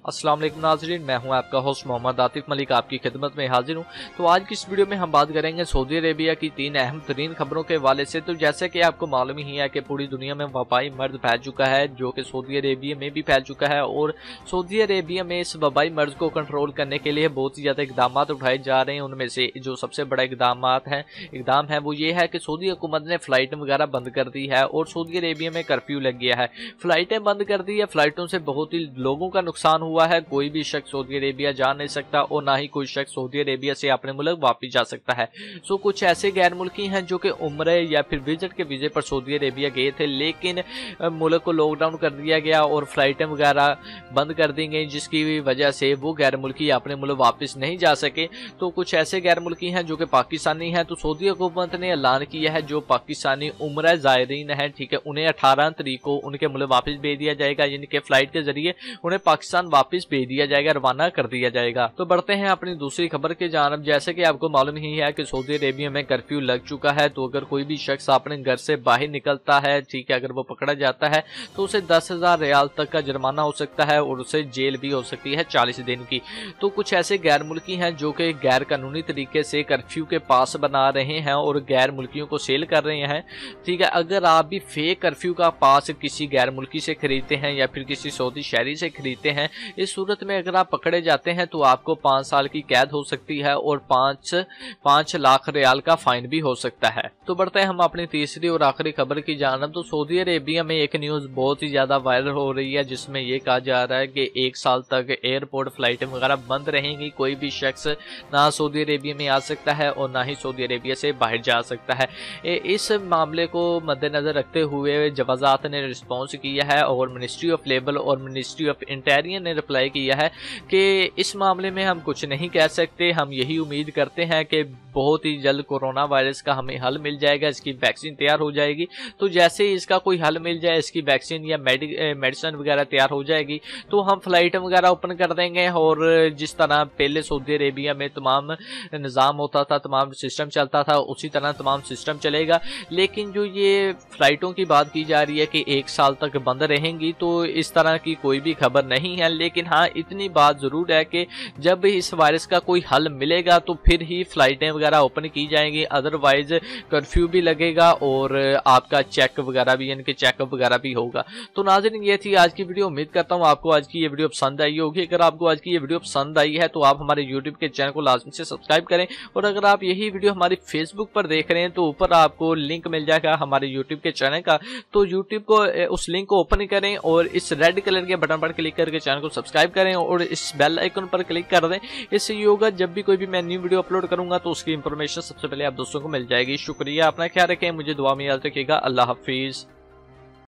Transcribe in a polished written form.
अस्सलाम वालेकुम नाज़रीन, मैं हूं आपका होस्ट मोहम्मद आतिफ मलिक, आपकी खिदमत में हाजिर हूं। तो आज की इस वीडियो में हम बात करेंगे सऊदी अरेबिया की 3 अहम तरीन खबरों के हवाले से। तो जैसे कि आपको मालूम ही है कि पूरी दुनिया में वबाई मर्ज फैल चुका है, जो कि सऊदी अरेबिया में भी फैल चुका है, और सऊदी अरेबिया में इस वबाई मर्ज को कंट्रोल करने के लिए बहुत ही ज़्यादा इकदाम उठाए जा रहे हैं। उनमें से जो सबसे बड़ा इकदाम है वो ये है कि सऊदी हुकूमत ने फ़्लाइट वगैरह बंद कर दी है और सऊदी अरेबिया में कर्फ्यू लग गया है। फ़्लाइटें बंद कर दी है, फ़्लाइटों से बहुत ही लोगों का नुकसान हुआ है। कोई भी शख्स सऊदी अरेबिया जा नहीं सकता और ना ही कोई शख्स सऊदी अरेबिया से अपने मुल्क वापस जा सकता है। सो कुछ ऐसे गैर मुल्की हैं जो कि उम्रे या फिर विजिट के वीज़े पर सऊदी अरेबिया गए थे, लेकिन मुल्क को लॉकडाउन कर दिया गया और फ़्लाइटें वगैरह बंद कर दी गई, जिसकी वजह से वो गैर मुल्की अपने मुल्क वापस नहीं जा सके। तो कुछ ऐसे गैर मुल्की हैं जो कि पाकिस्तानी हैं। तो सऊदी हुकूमत ने ऐलान किया है जो पाकिस्तानी उम्रा ज़ायरीन है, ठीक है, उन्हें 18 तारीख को उनके मुल्क वापस भेज दिया जाएगा, यानी कि फ़्लाइट के जरिए उन्हें पाकिस्तान वापस भेज दिया जाएगा, रवाना कर दिया जाएगा। तो बढ़ते हैं अपनी दूसरी खबर की जानब। जैसे कि आपको मालूम ही है कि सऊदी अरेबिया में कर्फ्यू लग चुका है। तो अगर कोई भी शख्स अपने घर से बाहर निकलता है, ठीक है, अगर वो पकड़ा जाता है तो उसे 10,000 रियाल तक का जुर्माना हो सकता है और उसे जेल भी हो सकती है 40 दिन की। तो कुछ ऐसे गैर मुल्की हैं जो कि गैर कानूनी तरीके से कर्फ्यू के पास बना रहे हैं और गैर मुल्कियों को सेल कर रहे हैं, ठीक है। अगर आप भी फेक कर्फ्यू का पास किसी गैर मुल्की से खरीदते हैं या फिर किसी सऊदी शहरी से खरीदते हैं, इस सूरत में अगर आप पकड़े जाते हैं तो आपको 5 साल की कैद हो सकती है और 5 लाख रियाल का फाइन भी हो सकता है। तो बढ़ते हैं हम अपनी तीसरी और आखिरी खबर की जानब। तो सऊदी अरेबिया में एक न्यूज़ बहुत ही ज़्यादा वायरल हो रही है, जिसमें यह कहा जा रहा है कि 1 साल तक एयरपोर्ट फ्लाइटें वगैरह बंद रहेंगी। कोई भी शख्स ना सऊदी अरेबिया में आ सकता है और ना ही सऊदी अरेबिया से बाहर जा सकता है। इस मामले को मद्देनजर रखते हुए जवाजात ने रिस्पॉन्स किया है और मिनिस्ट्री ऑफ लेबर और मिनिस्ट्री ऑफ इंटीरियर ने रिप्लाई किया है कि इस मामले में हम कुछ नहीं कह सकते। हम यही उम्मीद करते हैं कि बहुत ही जल्द कोरोना वायरस का हमें हल मिल जाएगा, इसकी वैक्सीन तैयार हो जाएगी। तो जैसे ही इसका कोई हल मिल जाए, इसकी वैक्सीन या मेडिसिन वगैरह तैयार हो जाएगी, तो हम फ्लाइट वगैरह ओपन कर देंगे। और जिस तरह पहले सऊदी अरेबिया में तमाम निज़ाम होता था, तमाम सिस्टम चलता था, उसी तरह तमाम सिस्टम चलेगा। लेकिन जो ये फ्लाइटों की बात की जा रही है कि 1 साल तक बंद रहेंगी, तो इस तरह की कोई भी खबर नहीं है। लेकिन हाँ, इतनी बात ज़रूर है कि जब इस वायरस का कोई हल मिलेगा तो फिर ही फ्लाइटें वगैरह ओपन की जाएंगी, अदरवाइज कर्फ्यू भी लगेगा और आपका चेक वगैरह भी, यानी कि चेकअप वगैरह भी होगा। तो नाज़रीन, ये थी आज की वीडियो। उम्मीद करता हूँ आपको आज की ये वीडियो पसंद आई होगी। अगर आपको आज की ये वीडियो पसंद आई है तो आप हमारे यूट्यूब के चैनल को लाजमी से सब्सक्राइब करें, और अगर आप यही वीडियो हमारी फेसबुक पर देख रहे हैं तो ऊपर आपको लिंक मिल जाएगा हमारे यूट्यूब के चैनल का। तो यूट्यूब को उस लिंक को ओपन करें और इस रेड कलर के बटन पर क्लिक करके चैनल को सब्सक्राइब करें और इस बेल आइकन पर क्लिक कर दें। इससे ये होगा जब भी कोई भी मैं न्यू वीडियो अपलोड करूंगा तो उसकी इंफॉर्मेशन सबसे पहले आप दोस्तों को मिल जाएगी। शुक्रिया, अपना ख्याल रखें, मुझे दुआ में याद रखिएगा। अल्लाह हाफिज।